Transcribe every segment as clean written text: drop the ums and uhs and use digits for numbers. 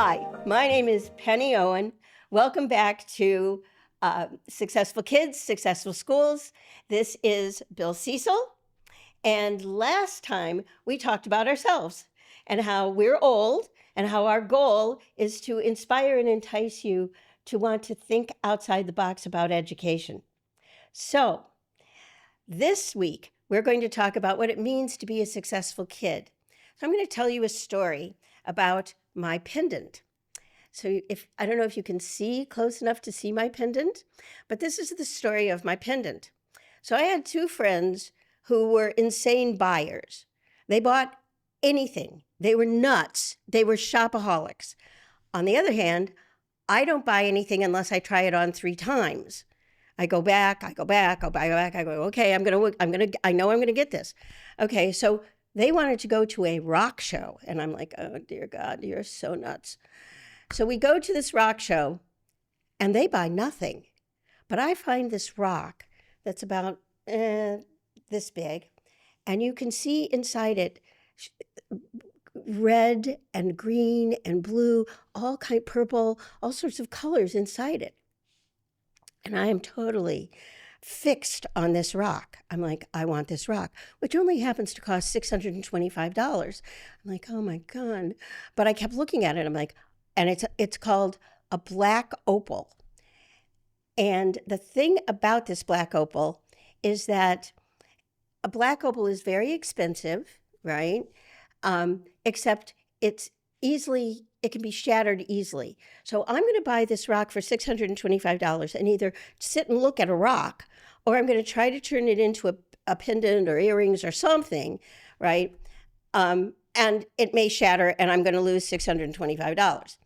Hi, my name is Penny Owen. Welcome back to Successful Kids, Successful Schools. This is Bill Cecil. And last time we talked about ourselves and how we're old and how our goal is to inspire and entice you to want to think outside the box about education. So this week, we're going to talk about what it means to be a successful kid. So I'm going to tell you a story about my pendant. So I don't know if you can see close enough to see my pendant, but this is the story of my pendant. So I had two friends who were insane buyers. They bought anything. They were nuts. They were shopaholics. On the other hand, I don't buy anything unless I try it on 3 times. I go back, I go, okay, I know I'm gonna get this. Okay, so they wanted to go to a rock show. And I'm like, oh dear God, you're so nuts. So we go to this rock show and they buy nothing. But I find this rock that's about this big, and you can see inside it red and green and blue, all kind purple, all sorts of colors inside it. And I am totally fixed on this rock. I'm like, I want this rock, which only happens to cost $625. I'm like, oh my God. But I kept looking at it. I'm like, and it's called a black opal. And the thing about this black opal is that a black opal is very expensive, right? Except it can be shattered easily. So I'm going to buy this rock for $625 and either sit and look at a rock, or I'm going to try to turn it into a pendant or earrings or something, right? And it may shatter and I'm going to lose $625.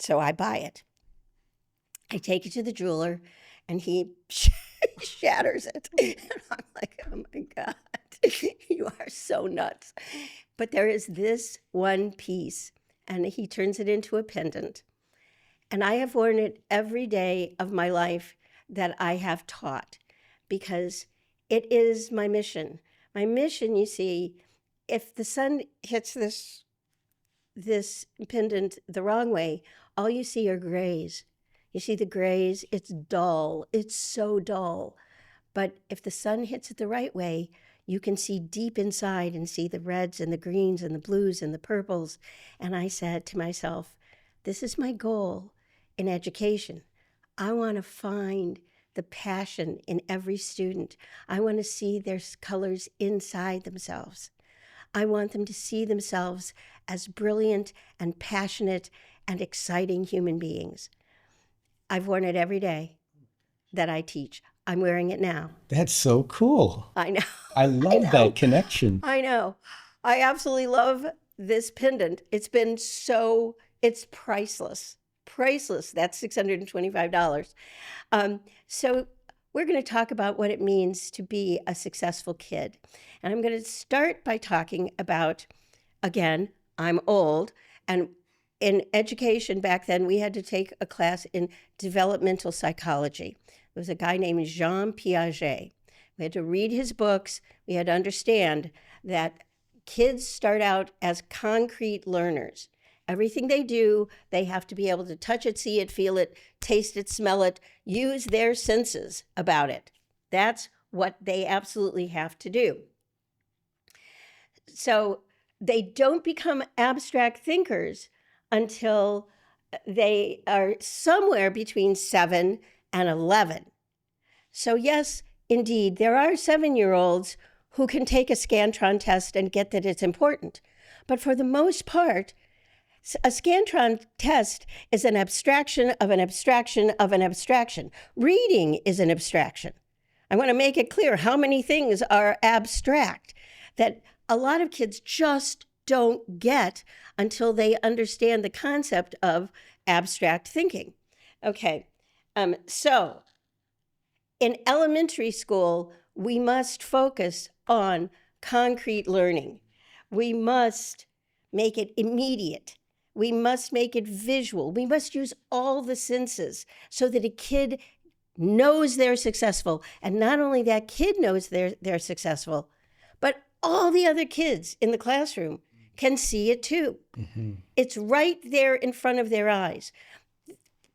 So I buy it. I take it to the jeweler and he shatters it. And I'm like, oh my God, you are so nuts. But there is this one piece and he turns it into a pendant. And I have worn it every day of my life that I have taught because it is my mission. My mission, you see, if the sun hits this pendant the wrong way, all you see are grays. You see the grays, it's dull. It's so dull. But if the sun hits it the right way, you can see deep inside and see the reds and the greens and the blues and the purples. And I said to myself, this is my goal in education. I want to find the passion in every student. I want to see their colors inside themselves. I want them to see themselves as brilliant and passionate and exciting human beings. I've worn it every day that I teach. I'm wearing it now. That's so cool. I know. I love that connection. I know. I absolutely love this pendant. It's priceless. Priceless. That's $625. So we're going to talk about what it means to be a successful kid. And I'm going to start by talking about, again, I'm old, and in education back then, we had to take a class in developmental psychology. There was a guy named Jean Piaget. We had to read his books. We had to understand that kids start out as concrete learners. Everything they do, they have to be able to touch it, see it, feel it, taste it, smell it, use their senses about it. That's what they absolutely have to do. So they don't become abstract thinkers until they are somewhere between 7 and 11. So yes, indeed, there are 7-year-olds who can take a Scantron test and get that it's important. But for the most part, a Scantron test is an abstraction of an abstraction of an abstraction. Reading is an abstraction. I want to make it clear how many things are abstract that a lot of kids just don't get until they understand the concept of abstract thinking. Okay, so in elementary school, we must focus on concrete learning. We must make it immediate. We must make it visual. We must use all the senses so that a kid knows they're successful. And not only that kid knows they're successful, but all the other kids in the classroom can see it too. Mm-hmm. It's right there in front of their eyes.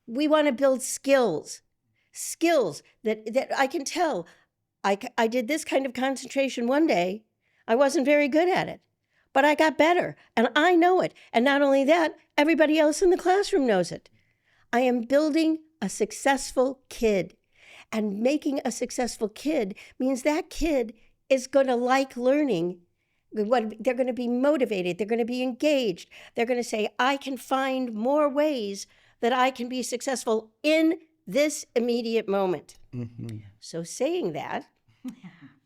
We want to build skills that I can tell. I did this kind of concentration one day. I wasn't very good at it, but I got better, and I know it. And not only that, everybody else in the classroom knows it. I am building a successful kid, and making a successful kid means that kid is going to like learning. They're going to be motivated. They're going to be engaged. They're going to say, I can find more ways that I can be successful in this immediate moment. Mm-hmm. So saying that,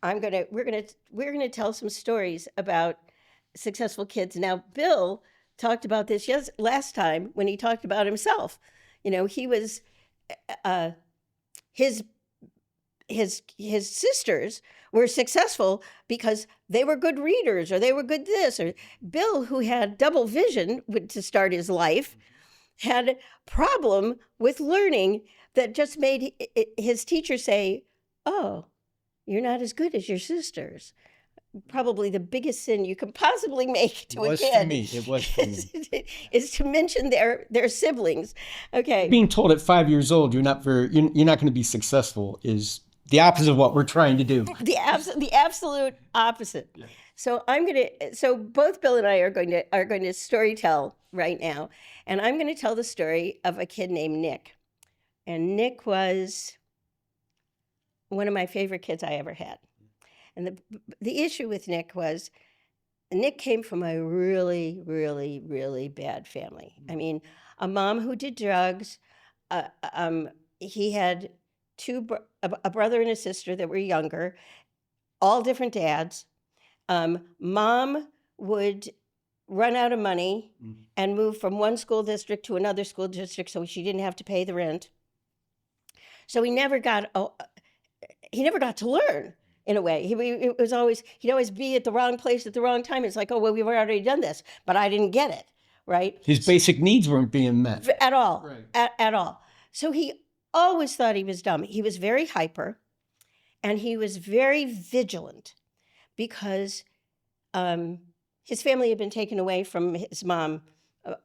we're gonna tell some stories about successful kids. Now, Bill talked about this last time when he talked about himself. You know, he was his sisters were successful because they were good readers, or they were good this. Or Bill, who had double vision to start his life, had a problem with learning that just made his teacher say, oh, you're not as good as your sisters. Probably the biggest sin you can possibly make to a kid. It was for me. Is to mention their siblings. Okay. Being told at 5 years old you're not going to be successful is the opposite of what we're trying to do. The absolute opposite. Yeah. So both Bill and I are going to story tell right now, and I'm going to tell the story of a kid named Nick. And Nick was one of my favorite kids I ever had. And the issue with Nick was Nick came from a really, really, really bad family. I mean, a mom who did drugs. He had a brother and a sister that were younger, all different dads. Mom would run out of money and move from one school district to another school district so she didn't have to pay the rent. So he never got to learn. In a way, he'd always be at the wrong place at the wrong time. It's like, oh, well, we've already done this, but I didn't get it, right? His basic needs weren't being met. At all, right. At all. So he always thought he was dumb. He was very hyper, and he was very vigilant because his family had been taken away from his mom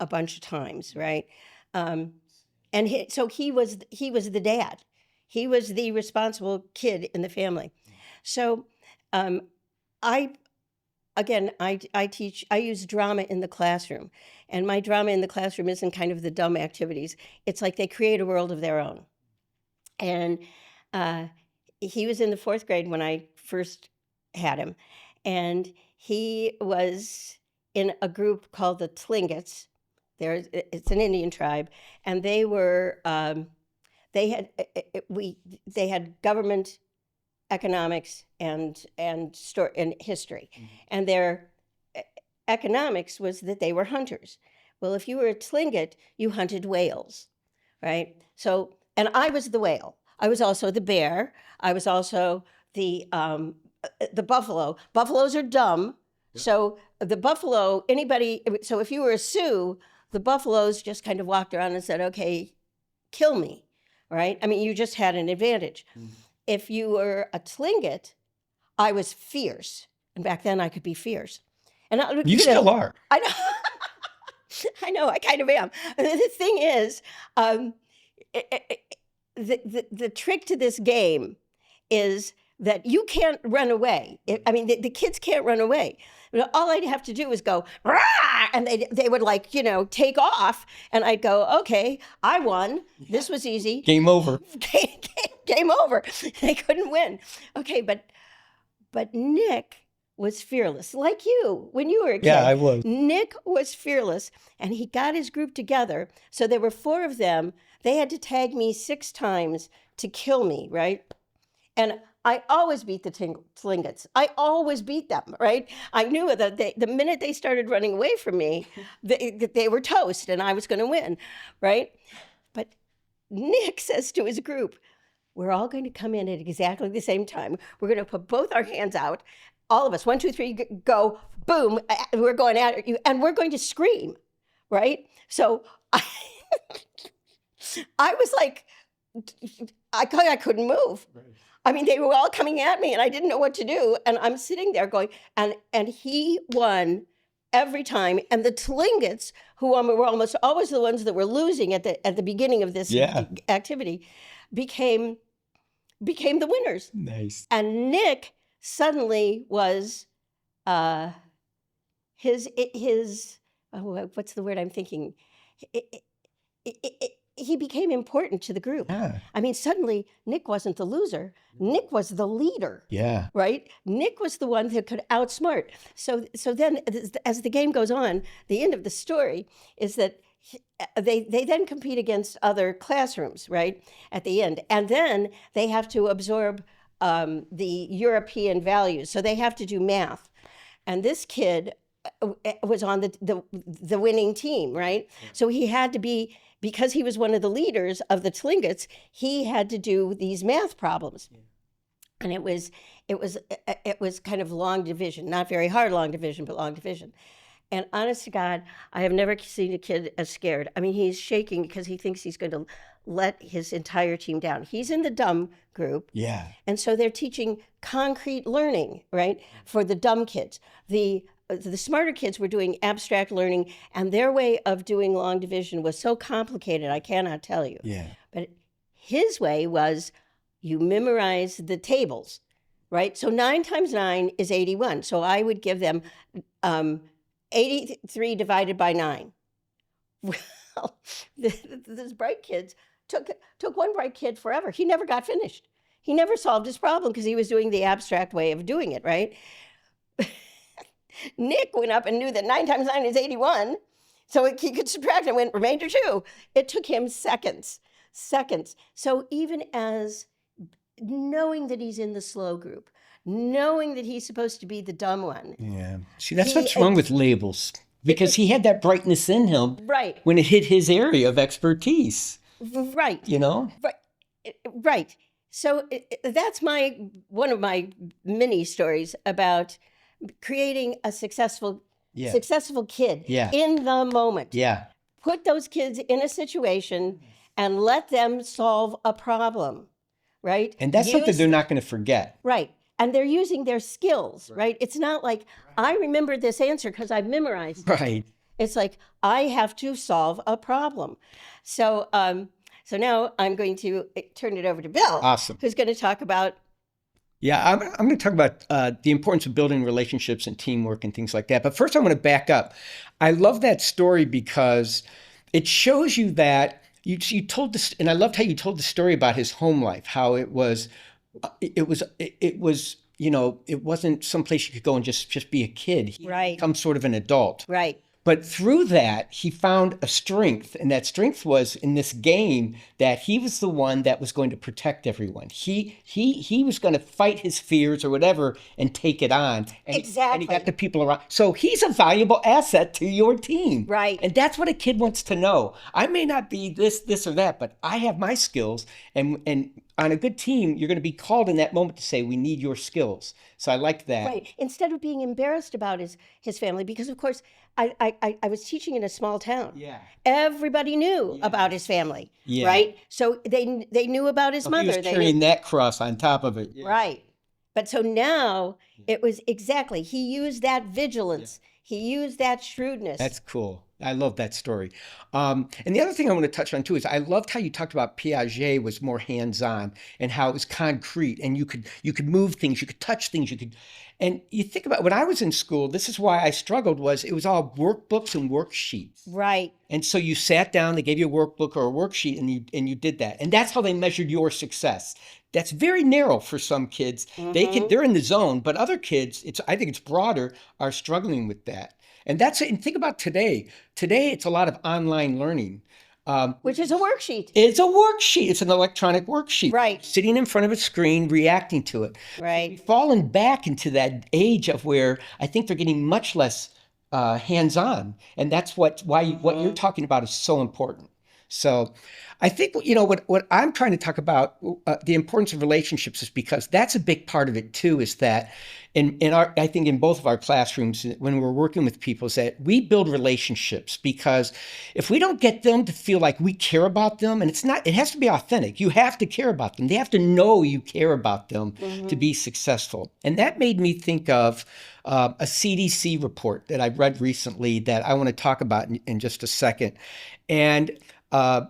a bunch of times, right? So he was the dad. He was the responsible kid in the family. So I use drama in the classroom, and my drama in the classroom isn't kind of the dumb activities. It's like they create a world of their own. And he was in the 4th grade when I first had him, and he was in a group called the Tlingits. It's an Indian tribe, and they were they had government, economics, and history. Mm-hmm. And their economics was that they were hunters. Well, if you were a Tlingit, you hunted whales, right? So, and I was the whale. I was also the bear. I was also the buffalo. Buffaloes are dumb. Yep. So the buffalo, so if you were a Sioux, the buffaloes just kind of walked around and said, okay, kill me, right? I mean, you just had an advantage. Mm-hmm. If you were a Tlingit, I was fierce. And back then I could be fierce. And you still are. I know. I know, I kind of am. The thing is, the trick to this game is that you can't run away. The kids can't run away. All I'd have to do is go, rah! And they would take off. And I'd go, okay, I won. This was easy. Game over. Game over. They couldn't win. Okay, but Nick was fearless, like you when you were a kid. Yeah, I was. Nick was fearless, and he got his group together. So there were 4 of them. They had to tag me 6 times to kill me, right? And I always beat the Tlingits. I always beat them, right? I knew that the minute they started running away from me, they were toast, and I was going to win, right? But Nick says to his group, we're all going to come in at exactly the same time. We're going to put both our hands out. All of us, 1, 2, 3, go, boom. We're going at you, and we're going to scream, right? So I was like, I couldn't move. Right. I mean, they were all coming at me, and I didn't know what to do. And I'm sitting there going, and he won every time. And the Tlingits, who were almost always the ones that were losing at the beginning of this Yeah. activity, became the winners. Nice. And Nick suddenly was his what's the word I'm thinking? He became important to the group. Yeah. I mean, suddenly Nick wasn't the loser. Nick was the leader. Yeah. Right? Nick was the one that could outsmart. So then, as the game goes on, the end of the story is that they then compete against other classrooms, right? At the end, and then they have to absorb the European values. So they have to do math, and this kid was on the winning team, right? So he had to be. Because he was one of the leaders of the Tlingits, he had to do these math problems. And it was kind of long division, not very hard long division, but long division. And honest to God, I have never seen a kid as scared. I mean, he's shaking because he thinks he's going to let his entire team down. He's in the dumb group. Yeah. And so they're teaching concrete learning, right, for the dumb kids. The smarter kids were doing abstract learning, and their way of doing long division was so complicated, I cannot tell you. Yeah. But his way was you memorize the tables, right? So 9 times 9 is 81. So I would give them 83 divided by 9. Well, these bright kids took one bright kid forever. He never got finished. He never solved his problem because he was doing the abstract way of doing it, right? Nick went up and knew that 9 times 9 is 81, so he could subtract and went remainder 2. It took him seconds. So even as knowing that he's in the slow group, knowing that he's supposed to be the dumb one. Yeah. See, that's what's wrong with labels, because he had that brightness in him Right. when it hit his area of expertise. Right. You know? Right. So that's one of my mini stories about creating a successful kid in the moment. Yeah. Put those kids in a situation and let them solve a problem, right? And that's something they're not going to forget. Right. And they're using their skills, right? It's not like, I remember this answer because I've memorized it. Right. It's like, I have to solve a problem. So now I'm going to turn it over to Bill. Awesome. Who's going to talk about. Yeah, I'm going to talk about the importance of building relationships and teamwork and things like that. But first, I want to back up. I love that story because it shows you that you told this, and I loved how you told the story about his home life, how it was, you know, it wasn't someplace you could go and just be a kid. He Right. become sort of an adult. Right. But through that, he found a strength, and that strength was in this game that he was the one that was going to protect everyone. He was going to fight his fears or whatever and take it on. And Exactly. and he got the people around. So he's a valuable asset to your team. Right. And that's what a kid wants to know. I may not be this or that, but I have my skills. And on a good team, you're going to be called in that moment to say, we need your skills. So I like that. Right. Instead of being embarrassed about his family, because of course I was teaching in a small town. Yeah. Everybody knew about his family. Yeah. Right. So they knew about his mother. He was carrying that cross on top of it. Yeah. Right. But so now it was exactly, he used that vigilance. Yeah. He used that shrewdness. That's cool. I love that story. And the other thing I want to touch on too is I loved how you talked about Piaget was more hands-on and how it was concrete and you could move things, you could touch things, and you think about when I was in school, this is why I struggled, was it was all workbooks and worksheets. Right. And so you sat down, they gave you a workbook or a worksheet and you did that. And that's how they measured your success. That's very narrow for some kids. Mm-hmm. They're in the zone, but other kids, I think it's broader, are struggling with that. And that's it. And think about today. Today, it's a lot of online learning. Which is a worksheet. It's a worksheet. It's an electronic worksheet. Right. Sitting in front of a screen, reacting to it. Right. We've fallen back into that age of where I think they're getting much less hands-on. And that's what you're talking about is so important. So I think, what I'm trying to talk about, the importance of relationships, is because that's a big part of it too, is that I think in both of our classrooms, when we're working with people, is that we build relationships, because if we don't get them to feel like we care about them, and it has to be authentic. You have to care about them. They have to know you care about them to be successful. And that made me think of a CDC report that I read recently that I want to talk about in just a second. And the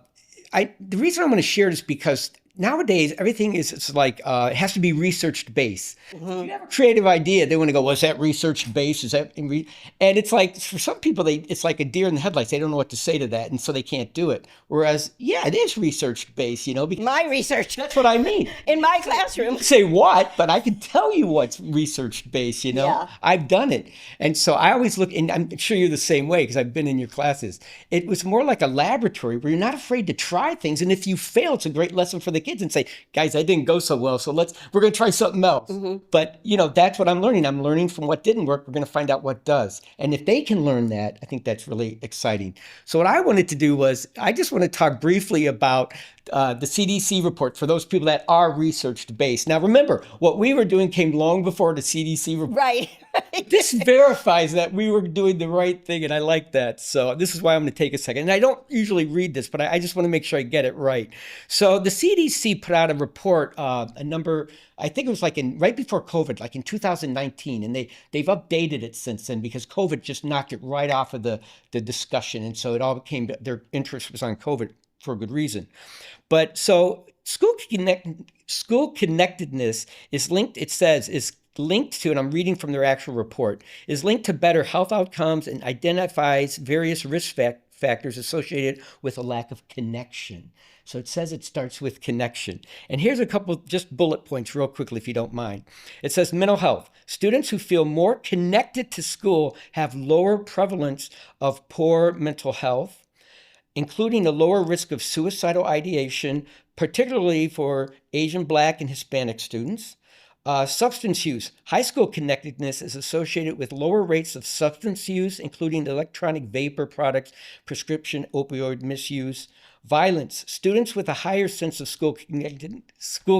reason I'm going to share it is because nowadays everything it's like it has to be research based. If you have a creative idea, they want to go, "Was that research based? Is that?" And it's like, for some people, it's like a deer in the headlights. They don't know what to say to that, and so they can't do it. Whereas, yeah, it is research based, because My research that's what I mean. in my classroom. Say what, but I can tell you what's research based, Yeah. I've done it. And so I always look, and I'm sure you're the same way because I've been in your classes. It was more like a laboratory where you're not afraid to try things. And if you fail, it's a great lesson for the kids, and say, "Guys, that didn't go so well. So we're going to try something else." But, that's what I'm learning. I'm learning from what didn't work. We're going to find out what does. And if they can learn that, I think that's really exciting. So what I wanted to do was, I just want to talk briefly about the CDC report for those people that are research-based. Now, remember, what we were doing came long before the CDC report. Right. This verifies that we were doing the right thing, and I like that. So this is why I'm going to take a second. And I don't usually read this, but I just want to make sure I get it right. So the CDC put out a report, I think it was like right before COVID, like in 2019, and they've updated it since then because COVID just knocked it right off of the discussion. And so it all their interest was on COVID for a good reason. But so school connectedness is linked, it says, is linked to, and I'm reading from their actual report, is linked to better health outcomes and identifies various risk factors associated with a lack of connection. So it says it starts with connection. And here's a couple just bullet points real quickly, if you don't mind. It says mental health. Students who feel more connected to school have lower prevalence of poor mental health, including a lower risk of suicidal ideation, particularly for Asian, Black, and Hispanic students. Substance use. High school connectedness is associated with lower rates of substance use, including electronic vapor products, prescription opioid misuse. Violence. Students with a higher sense of school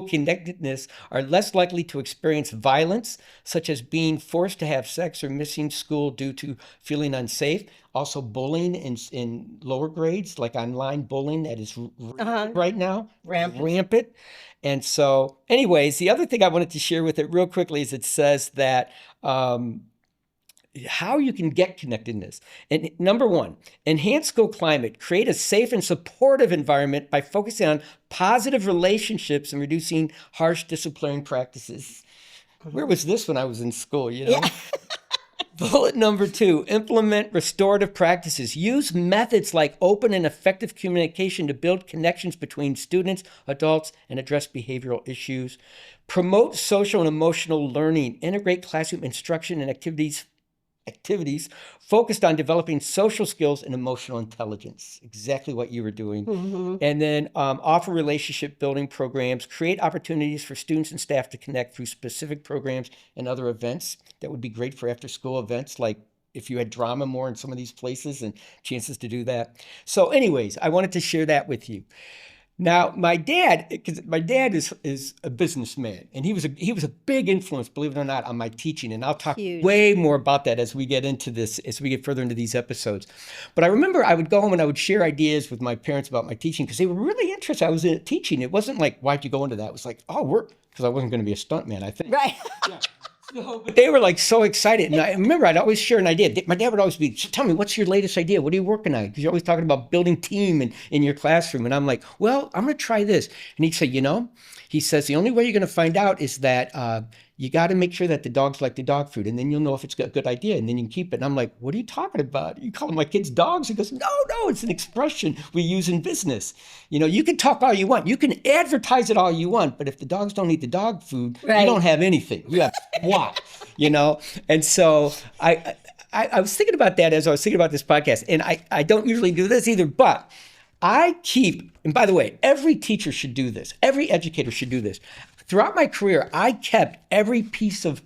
connectedness are less likely to experience violence, such as being forced to have sex or missing school due to feeling unsafe. Also, bullying in lower grades, like online bullying, that is right now rampant. And so, anyways, the other thing I wanted to share with it real quickly is it says that how you can get connectedness. And number one, enhance school climate. Create a safe and supportive environment by focusing on positive relationships and reducing harsh disciplinary practices. Where was this when I was in school, Yeah. Bullet number 2, implement restorative practices. Use methods like open and effective communication to build connections between students, adults, and address behavioral issues. Promote social and emotional learning. Integrate classroom instruction and activities focused on developing social skills and emotional intelligence. Exactly what you were doing. And then offer relationship building programs. Create opportunities for students and staff to connect through specific programs and other events. That would be great for after school events, like if you had drama more in some of these places and chances to do that. So anyways, I wanted to share that with you. Now, my dad is a businessman, and he was a big influence, believe it or not, on my teaching. And I'll talk Huge. way more about that as we get further into these episodes. But I remember I would go home and I would share ideas with my parents about my teaching because they were really interested. I was in teaching. It wasn't like, why'd you go into that? It was like, because I wasn't going to be a stuntman, I think. Right. Yeah. But they were like so excited. And I remember I'd always share an idea. My dad would always be, "Tell me, what's your latest idea? What are you working on?" Because you're always talking about building team in your classroom. And I'm like, "Well, I'm going to try this." And he'd say, he says, "The only way you're going to find out is that you got to make sure that the dogs like the dog food. And then you'll know if it's a good idea. And then you can keep it." And I'm like, "What are you talking about? You calling my kids dogs?" He goes, No, it's an expression we use in business. You can talk all you want. You can advertise it all you want. But if the dogs don't eat the dog food, Right. You don't have anything. You have what? And so I was thinking about that as I was thinking about this podcast. And I don't usually do this either, but I keep, and by the way, every teacher should do this. Every educator should do this. Throughout my career, I kept every piece of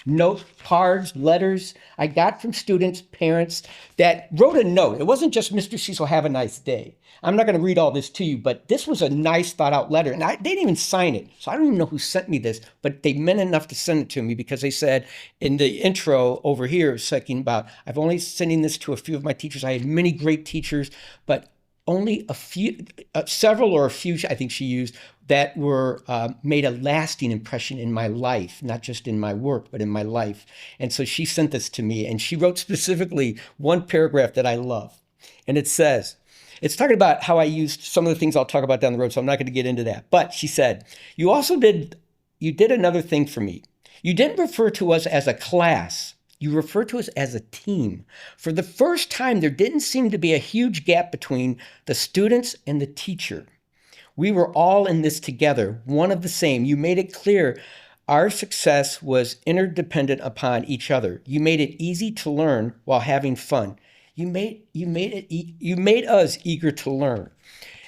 note cards, letters I got from students, parents that wrote a note. It wasn't just Mr. Cecil, have a nice day. I'm not going to read all this to you, but this was a nice thought out letter. And they didn't even sign it. So I don't even know who sent me this, but they meant enough to send it to me because they said in the intro over here, it's talking about, I've only sending this to a few of my teachers. I had many great teachers, but only a few, several or a few, I think she used, that were made a lasting impression in my life, not just in my work, but in my life. And so she sent this to me, and she wrote specifically one paragraph that I love. And it says, it's talking about how I used some of the things I'll talk about down the road, so I'm not going to get into that. But she said, you did another thing for me. You didn't refer to us as a class. You refer to us as a team. For the first time, there didn't seem to be a huge gap between the students and the teacher. We were all in this together, one of the same. You made it clear our success was interdependent upon each other. You made it easy to learn while having fun. You made us eager to learn.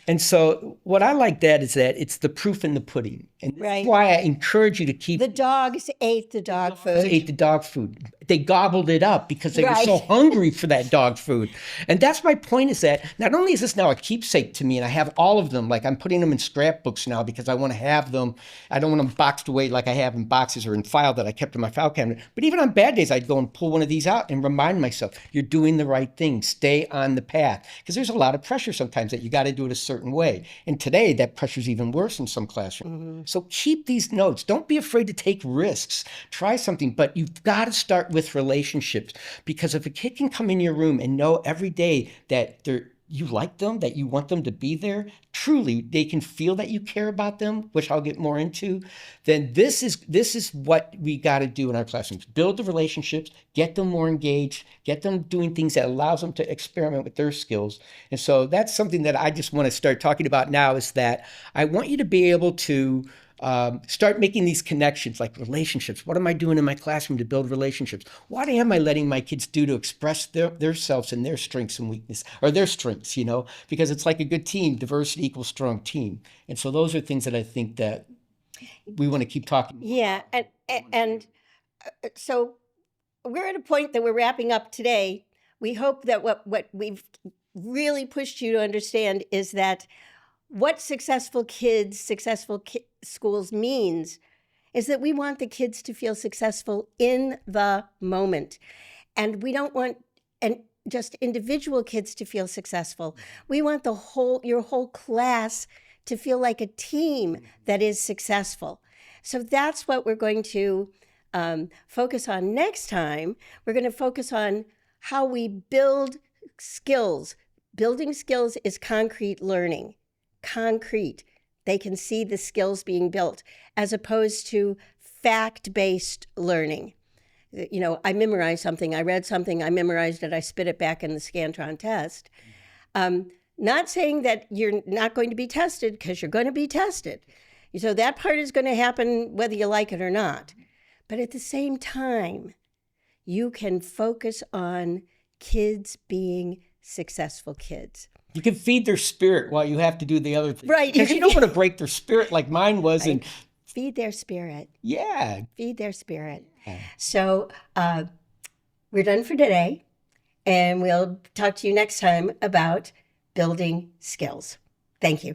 And so what I like that is that it's the proof in the pudding. And that's Right. why I encourage you to keep The dogs ate the dog food. ate the dog food. They gobbled it up because they were Right. so hungry for that dog food. And that's my point, is that not only is this now a keepsake to me, and I have all of them, like I'm putting them in scrapbooks now because I want to have them. I don't want them boxed away like I have in boxes or in file that I kept in my file cabinet. But even on bad days, I'd go and pull one of these out and remind myself, you're doing the right thing. Stay on the path. Because there's a lot of pressure sometimes that you got to do it a certain way. And today, that pressure's even worse in some classrooms. So keep these notes. Don't be afraid to take risks. Try something, but you've got to start with relationships, because if a kid can come in your room and know every day that you like them, that you want them to be there, truly they can feel that you care about them, which I'll get more into, then this is what we got to do in our classrooms. Build the relationships, get them more engaged, get them doing things that allows them to experiment with their skills. And so that's something that I just want to start talking about now, is that I want you to be able to start making these connections, like relationships. What am I doing in my classroom to build relationships? What am I letting my kids do to express their selves and their strengths and weakness, or their strengths, because it's like a good team, diversity equals strong team. And so those are things that I think that we want to keep talking about. Yeah, and so we're at a point that we're wrapping up today. We hope that what we've really pushed you to understand is that what successful schools means is that we want the kids to feel successful in the moment. And we don't want just individual kids to feel successful. We want your whole class to feel like a team that is successful. So that's what we're going to focus on next time. We're going to focus on how we build skills. Building skills is concrete learning. Concrete. They can see the skills being built, as opposed to fact-based learning. I memorized something, I read something, I memorized it, I spit it back in the Scantron test. Not saying that you're not going to be tested, because you're going to be tested. So that part is going to happen whether you like it or not. But at the same time, you can focus on kids being successful kids. You can feed their spirit while you have to do the other thing. Right. Because you don't want to break their spirit like mine was. Right. And Feed their spirit. yeah. Feed their spirit. So we're done for today, and we'll talk to you next time about building skills. Thank you.